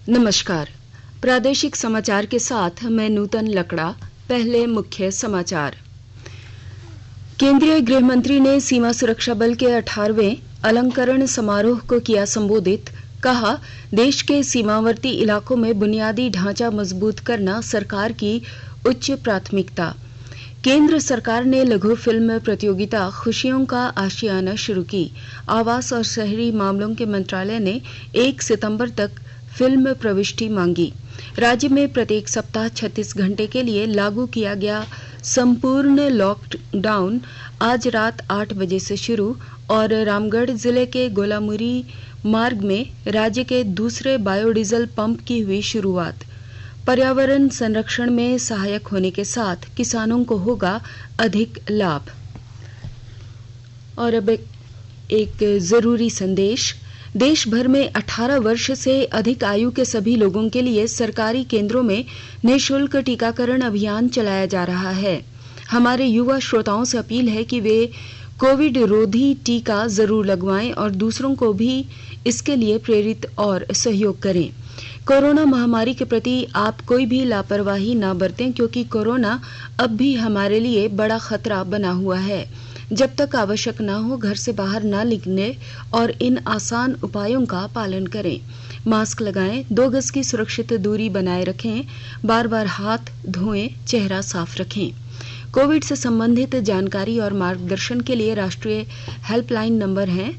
नमस्कार। प्रादेशिक समाचार के साथ मैं नूतन लकड़ा। पहले मुख्य समाचार। केंद्रीय गृह मंत्री ने सीमा सुरक्षा बल के 18वें अलंकरण समारोह को किया संबोधित। कहा, देश के सीमावर्ती इलाकों में बुनियादी ढांचा मजबूत करना सरकार की उच्च प्राथमिकता। केंद्र सरकार ने लघु फिल्म प्रतियोगिता खुशियों का आशियाना शुरू की। आवास और शहरी मामलों के मंत्रालय ने 1 सितंबर तक फिल्म प्रविष्टि मांगी। राज्य में प्रत्येक सप्ताह 36 घंटे के लिए लागू किया गया संपूर्ण लॉकडाउन आज रात 8 बजे से शुरू। और रामगढ़ जिले के गोलामुरी मार्ग में राज्य के दूसरे बायोडीजल पंप की हुई शुरुआत। पर्यावरण संरक्षण में सहायक होने के साथ किसानों को होगा अधिक लाभ। और अब एक जरूरी संदेश। देश भर में 18 वर्ष से अधिक आयु के सभी लोगों के लिए सरकारी केंद्रों में निःशुल्क टीकाकरण अभियान चलाया जा रहा है। हमारे युवा श्रोताओं से अपील है कि वे कोविड रोधी टीका जरूर लगवाएं और दूसरों को भी इसके लिए प्रेरित और सहयोग करें। कोरोना महामारी के प्रति आप कोई भी लापरवाही न बरतें, क्योंकि कोरोना अब भी हमारे लिए बड़ा खतरा बना हुआ है। जब तक आवश्यक न हो घर से बाहर न निकलें और इन आसान उपायों का पालन करें। मास्क लगाएं, 2 गज की सुरक्षित दूरी बनाए रखें, बार-बार हाथ धोएं, चेहरा साफ रखें। कोविड से संबंधित जानकारी और मार्गदर्शन के लिए राष्ट्रीय हेल्पलाइन नंबर है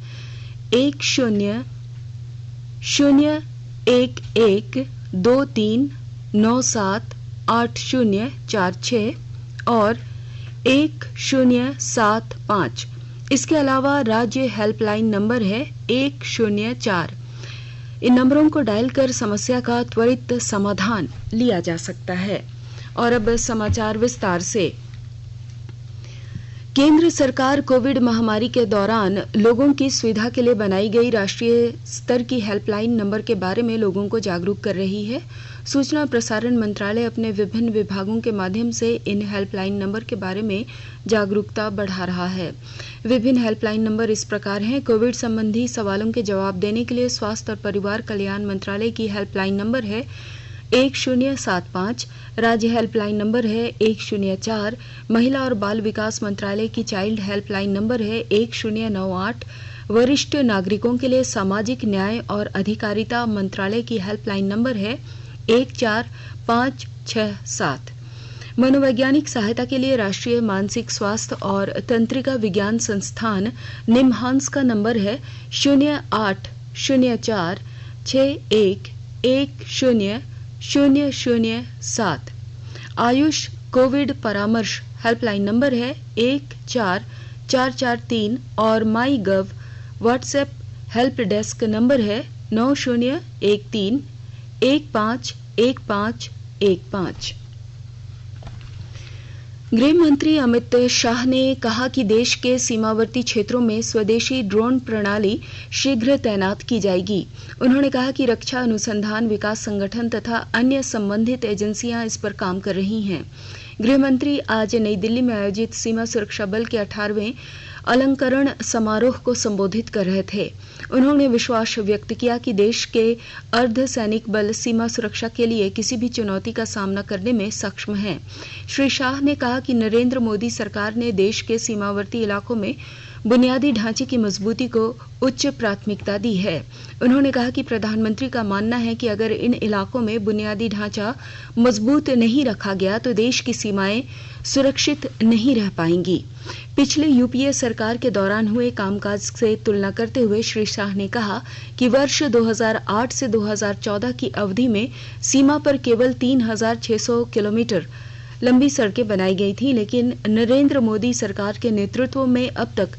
101123978046 और 1075। इसके अलावा राज्य हेल्पलाइन नंबर है 104। इन नंबरों को डायल कर समस्या का त्वरित समाधान लिया जा सकता है। और अब समाचार विस्तार से। केंद्र सरकार कोविड महामारी के दौरान लोगों की सुविधा के लिए बनाई गई राष्ट्रीय स्तर की हेल्पलाइन नंबर के बारे में लोगों को जागरूक कर रही है। सूचना प्रसारण मंत्रालय अपने विभिन्न विभागों के माध्यम से इन हेल्पलाइन नंबर के बारे में जागरूकता बढ़ा रहा है। विभिन्न हेल्पलाइन नंबर इस प्रकार हैं। कोविड संबंधी सवालों के जवाब देने के लिए स्वास्थ्य और परिवार कल्याण मंत्रालय की हेल्पलाइन नंबर है 1075। राज्य हेल्पलाइन नंबर है 104। महिला और बाल विकास मंत्रालय की चाइल्ड हेल्पलाइन नंबर है 1098। वरिष्ठ नागरिकों के लिए सामाजिक न्याय और अधिकारिता मंत्रालय की हेल्पलाइन नंबर है 14567। मनोवैज्ञानिक सहायता के लिए राष्ट्रीय मानसिक स्वास्थ्य और तंत्रिका विज्ञान संस्थान निमहांस का नंबर है 0804611007। आयुष कोविड परामर्श हेल्पलाइन नंबर है 14443 और माई गव व्हाट्सएप हेल्प डेस्क नंबर है 9013151515। गृह मंत्री अमित शाह ने कहा कि देश के सीमावर्ती क्षेत्रों में स्वदेशी ड्रोन प्रणाली शीघ्र तैनात की जाएगी। उन्होंने कहा कि रक्षा अनुसंधान विकास संगठन तथा अन्य संबंधित एजेंसियां इस पर काम कर रही हैं। गृह मंत्री आज नई दिल्ली में आयोजित सीमा सुरक्षा बल के 18वें अलंकरण समारोह को संबोधित कर रहे थे। उन्होंने विश्वास व्यक्त किया कि देश के अर्धसैनिक बल सीमा सुरक्षा के लिए किसी भी चुनौती का सामना करने में सक्षम हैं। श्री शाह ने कहा कि नरेंद्र मोदी सरकार ने देश के सीमावर्ती इलाकों में बुनियादी ढांचे की मजबूती को उच्च प्राथमिकता दी है। उन्होंने कहा कि प्रधानमंत्री का मानना है कि अगर इन इलाकों में बुनियादी ढांचा मजबूत नहीं रखा गया तो देश की सीमाएं सुरक्षित नहीं रह पाएंगी। पिछले यूपीए सरकार के दौरान हुए कामकाज से तुलना करते हुए श्री शाह ने कहा कि वर्ष 2008 से 2014 की अवधि में सीमा पर केवल 3600 किलोमीटर लंबी सड़कें बनाई गई थी, लेकिन नरेंद्र मोदी सरकार के नेतृत्व में अब तक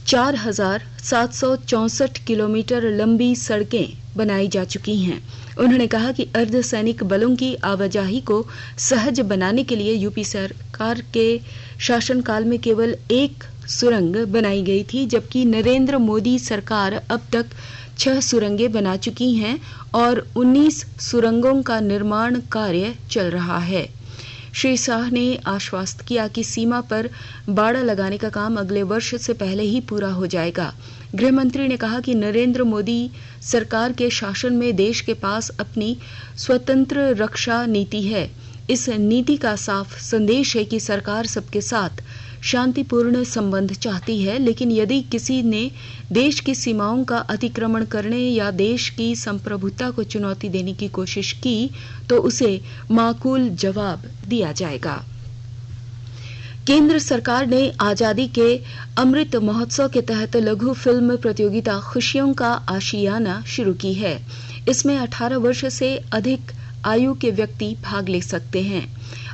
4764 किलोमीटर लंबी सड़कें बनाई जा चुकी हैं। उन्होंने कहा कि अर्धसैनिक बलों की आवाजाही को सहज बनाने के लिए यूपी सरकार के शासनकाल में केवल 1 सुरंग बनाई गई थी, जबकि नरेंद्र मोदी सरकार अब तक 6 सुरंगें बना चुकी हैं और 19 सुरंगों का निर्माण कार्य चल रहा है। श्री शाह ने आश्वस्त किया कि सीमा पर बाड़ा लगाने का काम अगले वर्ष से पहले ही पूरा हो जाएगा। गृह मंत्री ने कहा कि नरेंद्र मोदी सरकार के शासन में देश के पास अपनी स्वतंत्र रक्षा नीति है। इस नीति का साफ संदेश है कि सरकार सबके साथ शांतिपूर्ण संबंध चाहती है, लेकिन यदि किसी ने देश की सीमाओं का अतिक्रमण करने या देश की संप्रभुता को चुनौती देने की कोशिश की तो उसे माकूल जवाब दिया जाएगा। केंद्र सरकार ने आजादी के अमृत महोत्सव के तहत लघु फिल्म प्रतियोगिता खुशियों का आशियाना शुरू की है। इसमें 18 वर्ष से अधिक आयु के व्यक्ति भाग ले सकते हैं।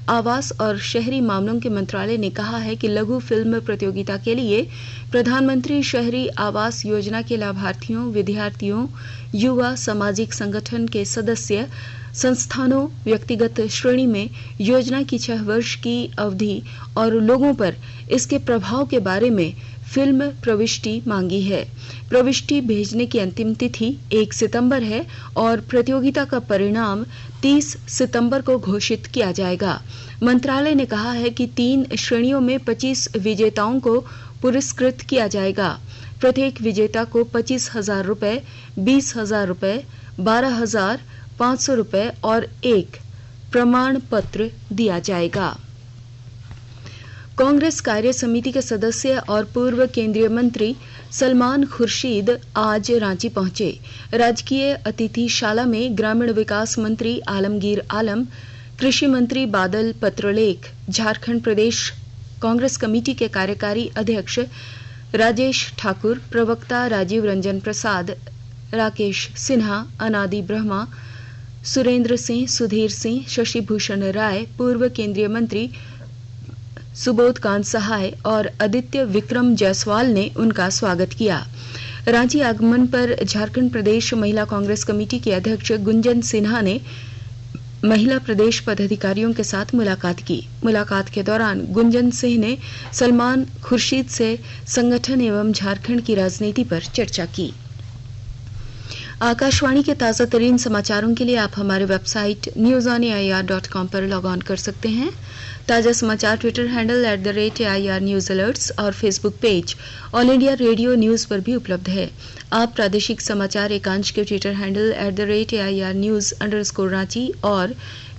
आवास और शहरी मामलों के मंत्रालय ने कहा है कि लघु फिल्म प्रतियोगिता के लिए प्रधानमंत्री शहरी आवास योजना के लाभार्थियों, विद्यार्थियों, युवा, सामाजिक संगठन के सदस्य, संस्थानों, व्यक्तिगत श्रेणी में योजना की 6 वर्ष की अवधि और लोगों पर इसके प्रभाव के बारे में फिल्म प्रविष्टि मांगी है। प्रविष्टि भेजने की अंतिम तिथि 1 सितंबर है और प्रतियोगिता का परिणाम 30 सितंबर को घोषित किया जाएगा। मंत्रालय ने कहा है कि 3 श्रेणियों में 25 विजेताओं को पुरस्कृत किया जाएगा। प्रत्येक विजेता को 25,000 रुपए, 20,000 रुपए, 12,500 रुपए और एक प्रमाण पत्र दिया जाएगा। कांग्रेस कार्य समिति के सदस्य और पूर्व केंद्रीय मंत्री सलमान खुर्शीद आज रांची पहुंचे। राजकीय अतिथिशाला में ग्रामीण विकास मंत्री आलमगीर आलम, कृषि मंत्री बादल पत्रलेख, झारखंड प्रदेश कांग्रेस कमेटी के कार्यकारी अध्यक्ष राजेश ठाकुर, प्रवक्ता राजीव रंजन प्रसाद, राकेश सिन्हा, अनादि ब्रह्मा, सुरेंद्र सिंह, सुधीर सिंह, शशि भूषण राय, पूर्व केंद्रीय मंत्री सुबोध कांत सहाय और आदित्य विक्रम जायसवाल ने उनका स्वागत किया। रांची आगमन पर झारखंड प्रदेश महिला कांग्रेस कमेटी की अध्यक्ष गुंजन सिन्हा ने महिला प्रदेश पदाधिकारियों के साथ मुलाकात की। मुलाकात के दौरान गुंजन सिंह ने सलमान खुर्शीद से संगठन एवं झारखंड की राजनीति पर चर्चा की। आकाशवाणी के ताजा तरीन समाचारों के लिए आप हमारे वेबसाइट newsonair.com पर लॉग ऑन कर सकते हैं। ताजा समाचार Twitter handle @AIR News alerts और Facebook page All India Radio News पर भी उपलब्ध है। आप प्रादेशिक समाचार एकांश के Twitter handle @AIR News _Ranchi और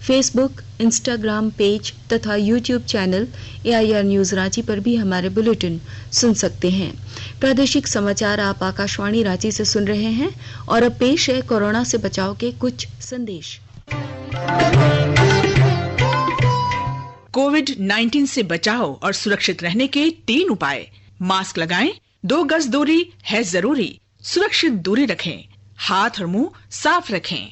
फेसबुक, इंस्टाग्राम पेज तथा YouTube channel AIR News Ranchi पर भी हमारे बुलेटिन सुन सकते हैं। प्रादेशिक समाचार आप आकाशवाणी रांची से सुन रहे हैं और अब पेश है कोरोना से बचाव के कुछ संदेश। कोविड-19 से बचाव और सुरक्षित रहने के 3 उपाय। मास्क लगाएं, 2 गज दूरी है जरूरी, सुरक्षित दूरी रखें, हाथ और मुंह साफ रखें।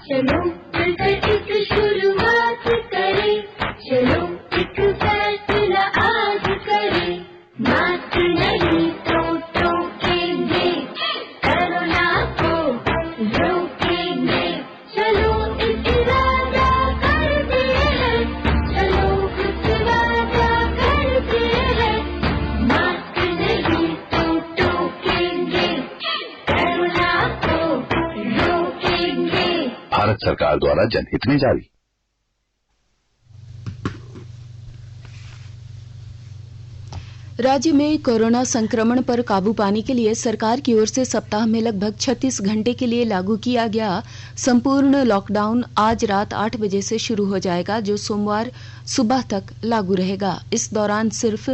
चलो मिलकर एक शुरुआत करें, चलो एक फैसला आज करें, मास्क नहीं तो टोकेंगे, कोरोना को रोकेंगे, चलो एक वादा करते हैं, चलो एक वादा करते हैं, मास्क नहीं तो टोकेंगे, कोरोना को रोकेंगे। भारत सरकार द्वारा जनहित में जारी। राज्य में कोरोना संक्रमण पर काबू पाने के लिए सरकार की ओर से सप्ताह में लगभग 36 घंटे के लिए लागू किया गया संपूर्ण लॉकडाउन आज रात 8 बजे से शुरू हो जाएगा, जो सोमवार सुबह तक लागू रहेगा। इस दौरान सिर्फ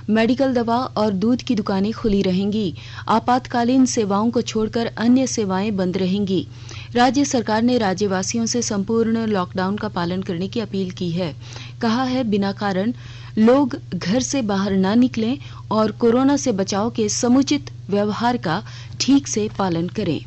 मेडिकल दवा और दूध की दुकानें खुली रहेंगी। आपातकालीन सेवाओं को छोड़कर अन्य सेवाएं बंद रहेंगी। राज्य सरकार ने राज्यवासियों से संपूर्ण लॉकडाउन का पालन करने की अपील की है। कहा है, बिना कारण लोग घर से बाहर न निकलें और कोरोना से बचाव के समुचित व्यवहार का ठीक से पालन करें।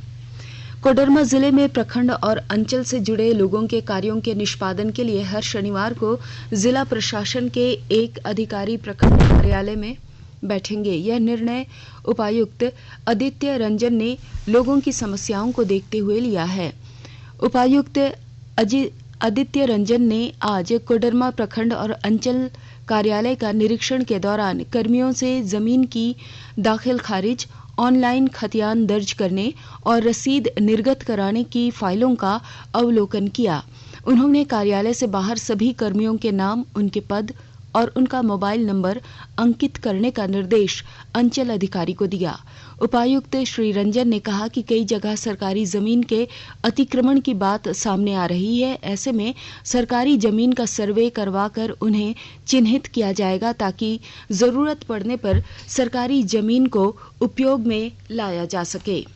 कोडरमा जिले में प्रखंड और अंचल से जुड़े लोगों के कार्यों के निष्पादन के लिए हर शनिवार को जिला प्रशासन के एक अधिकारी प्रखंड कार्यालय में बैठेंगे। यह निर्णय उपायुक्त आदित्य रंजन ने लोगों की समस्याओं को देखते हुए लिया है। उपायुक्त आदित्य रंजन ने आज कोडरमा प्रखंड और अंचल कार्यालय का निरीक्षण के दौरान कर्मियों से जमीन की दाखिल खारिज ऑनलाइन खतियान दर्ज करने और रसीद निर्गत कराने की फाइलों का अवलोकन किया। उन्होंने कार्यालय से बाहर सभी कर्मियों के नाम, उनके पद और उनका मोबाइल नंबर अंकित करने का निर्देश अंचल अधिकारी को दिया। उपायुक्त श्री रंजन ने कहा कि कई जगह सरकारी जमीन के अतिक्रमण की बात सामने आ रही है। ऐसे में सरकारी जमीन का सर्वे करवाकर उन्हें चिन्हित किया जाएगा ताकि जरूरत पड़ने पर सरकारी जमीन को उपयोग में लाया जा सके।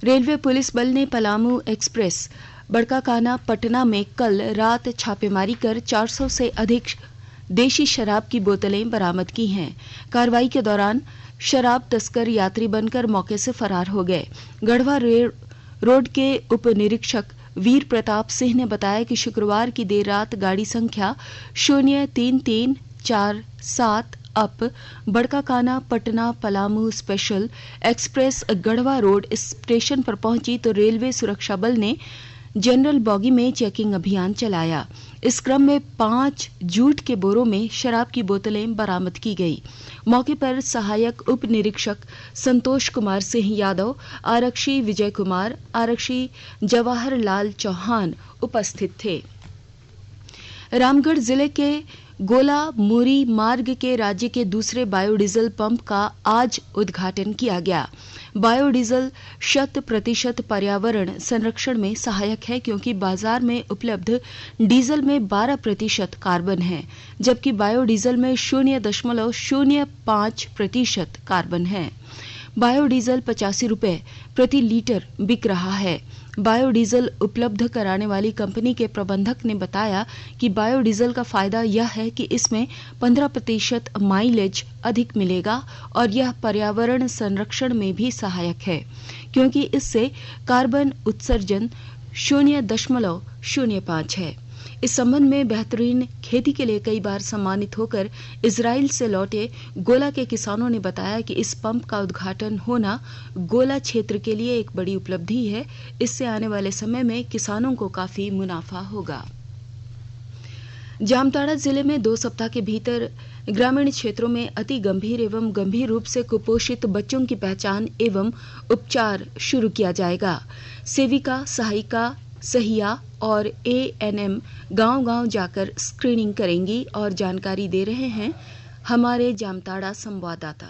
रेलवे पुलिस बल ने पलामू एक्सप्रेस बड़काकाना पटना में कल रात छापेमारी कर 400 से अधिक देशी शराब की बोतलें बरामद की हैं। कार्रवाई के दौरान शराब तस्कर यात्री बनकर मौके से फरार हो गए। गढ़वा रोड के उप निरीक्षक वीर प्रताप सिंह ने बताया कि शुक्रवार की देर रात गाड़ी संख्या 03347 up Barkakana Patna Palamu special express Garhwa road station पर पहुंची तो रेलवे सुरक्षा बल ने जनरल बॉगी में चेकिंग अभियान चलाया। इस क्रम में 5 जूट के बोरों में शराब की बोतलें बरामद की गई। मौके पर सहायक उप निरीक्षक संतोष कुमार सिंह यादव, आरक्षी विजय कुमार, आरक्षी जवाहर लाल चौहान उपस्थित थे। रामगढ़ जिले के गोला मुरी मार्ग के राज्य के दूसरे बायोडीजल पंप का आज उद्घाटन किया गया। बायोडीजल 100% पर्यावरण संरक्षण में सहायक है क्योंकि बाजार में उपलब्ध डीजल में 12% कार्बन है, जबकि बायोडीजल में 0.05% कार्बन है। बायोडीजल 85 रुपए प्रति लीटर बिक रहा है। बायोडीजल उपलब्ध कराने वाली कंपनी के प्रबंधक ने बताया कि बायोडीजल का फायदा यह है कि इसमें 15% माइलेज अधिक मिलेगा और यह पर्यावरण संरक्षण में भी सहायक है क्योंकि इससे कार्बन उत्सर्जन 0.05 है। इस संबंध में बेहतरीन खेती के लिए कई बार सम्मानित होकर इजराइल से लौटे गोला के किसानों ने बताया कि इस पंप का उद्घाटन होना गोला क्षेत्र के लिए एक बड़ी उपलब्धि है। इससे आने वाले समय में किसानों को काफी मुनाफा होगा। जामताड़ा जिले में 2 सप्ताह के भीतर ग्रामीण क्षेत्रों में अति गंभीर एवं गंभीर रूप से कुपोषित बच्चों की पहचान एवं उपचार शुरू किया जाएगा। सेविका, सहायिका, सहिया और एएनएम गांव-गांव जाकर स्क्रीनिंग करेंगी और जानकारी दे रहे हैं हमारे जामताड़ा संवाददाता।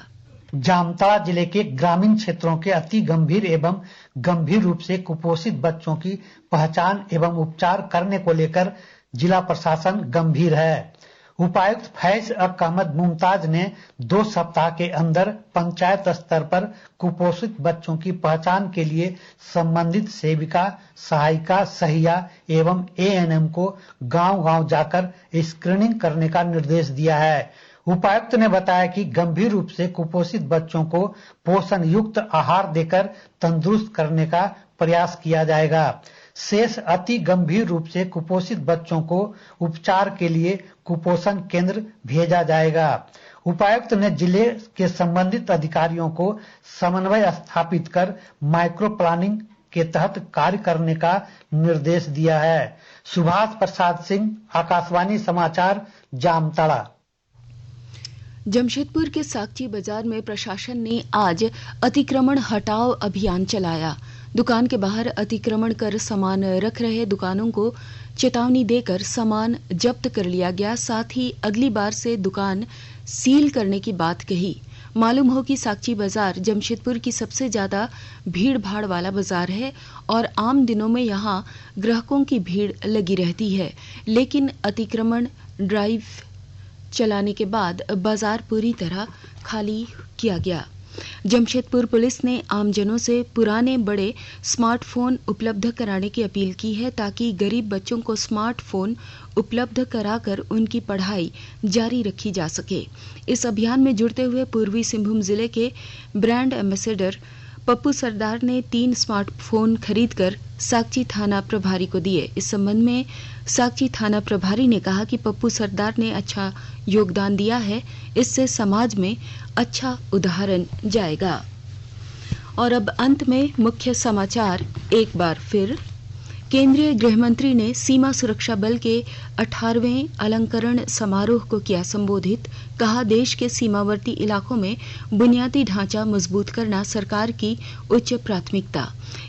जामताड़ा जिले के ग्रामीण क्षेत्रों के अति गंभीर एवं गंभीर रूप से कुपोषित बच्चों की पहचान एवं उपचार करने को लेकर जिला प्रशासन गंभीर है। उपायुक्त फैज अहमद मुमताज ने 2 सप्ताह के अंदर पंचायत स्तर पर कुपोषित बच्चों की पहचान के लिए संबंधित सेविका, सहायिका, सहिया एवं एएनएम को गांव-गांव जाकर स्क्रीनिंग करने का निर्देश दिया है। उपायुक्त ने बताया कि गंभीर रूप से कुपोषित बच्चों को पोषण युक्त आहार देकर तंदुरुस्त करने का प्रयास किया जाएगा। शेष अति गंभीर रूप से कुपोषित बच्चों को उपचार के लिए कुपोषण केंद्र भेजा जाएगा। उपायुक्त ने जिले के संबंधित अधिकारियों को समन्वय स्थापित कर माइक्रो प्लानिंग के तहत कार्य करने का निर्देश दिया है। सुभाष प्रसाद सिंह, आकाशवाणी समाचार, जामताड़ा। जमशेदपुर के साकची बाजार में प्रशासन ने आज अतिक्रमण हटाओ अभियान चलाया। दुकान के बाहर अतिक्रमण कर सामान रख रहे दुकानों को चेतावनी देकर सामान जब्त कर लिया गया। साथ ही अगली बार से दुकान सील करने की बात कही। मालूम हो कि साकची बाजार जमशेदपुर की सबसे ज्यादा भीड़ भाड़ वाला बाजार है और आम दिनों में यहां ग्राहकों की भीड़ लगी रहती है, लेकिन अतिक्रमण ड्राइव चलाने के बाद बाजार पूरी तरह खाली किया गया। जमशेदपुर पुलिस ने आमजनों से पुराने बड़े स्मार्टफोन उपलब्ध कराने की अपील की है ताकि गरीब बच्चों को स्मार्टफोन उपलब्ध कराकर उनकी पढ़ाई जारी रखी जा सके। इस अभियान में जुड़ते हुए पूर्वी सिंहभूम जिले के ब्रांड एम्बेसडर पप्पू सरदार ने 3 स्मार्टफोन खरीदकर साकची थाना प्रभारी को दिए। इस संबंध में साकची थाना प्रभारी ने कहा कि पप्पू सरदार ने अच्छा योगदान दिया है, इससे समाज में अच्छा उदाहरण जाएगा। और अब अंत में मुख्य समाचार एक बार फिर। केंद्रीय गृह मंत्री ने सीमा सुरक्षा बल के 18वें अलंकरण समारोह को किया संबोधित। कहा, देश के सीमावर्ती इलाकों में बुनियादी ढांचा मजबूत करना सरकार की उच्च प्राथमिकता।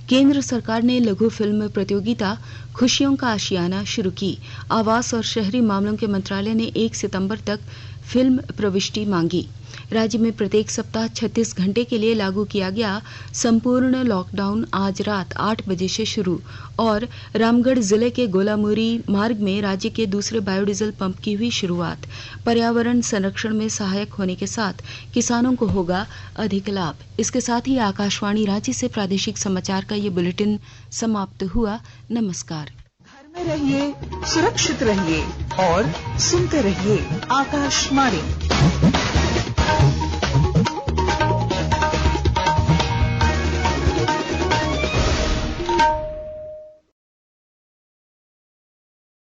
केंद्र सरकार ने लघु फिल्म प्रतियोगिता खुशियों का आशियाना शुरू की। आवास और शहरी मामलों के मंत्रालय ने 1 सितंबर तक फिल्म प्रविष्टि मांगी। राज्य में प्रत्येक सप्ताह 36 घंटे के लिए लागू किया गया संपूर्ण लॉकडाउन आज रात 8 बजे से शुरू। और रामगढ़ जिले के गोलामुरी मार्ग में राज्य के दूसरे बायोडीजल पंप की हुई शुरुआत। पर्यावरण संरक्षण में सहायक होने के साथ किसानों को होगा अधिक लाभ। इसके साथ ही आकाशवाणी रांची से प्रादेशिक समाचार का ये बुलेटिन समाप्त हुआ। नमस्कार। घर में रहिए, सुरक्षित रहिए और सुनते रहिए आकाशवाणी।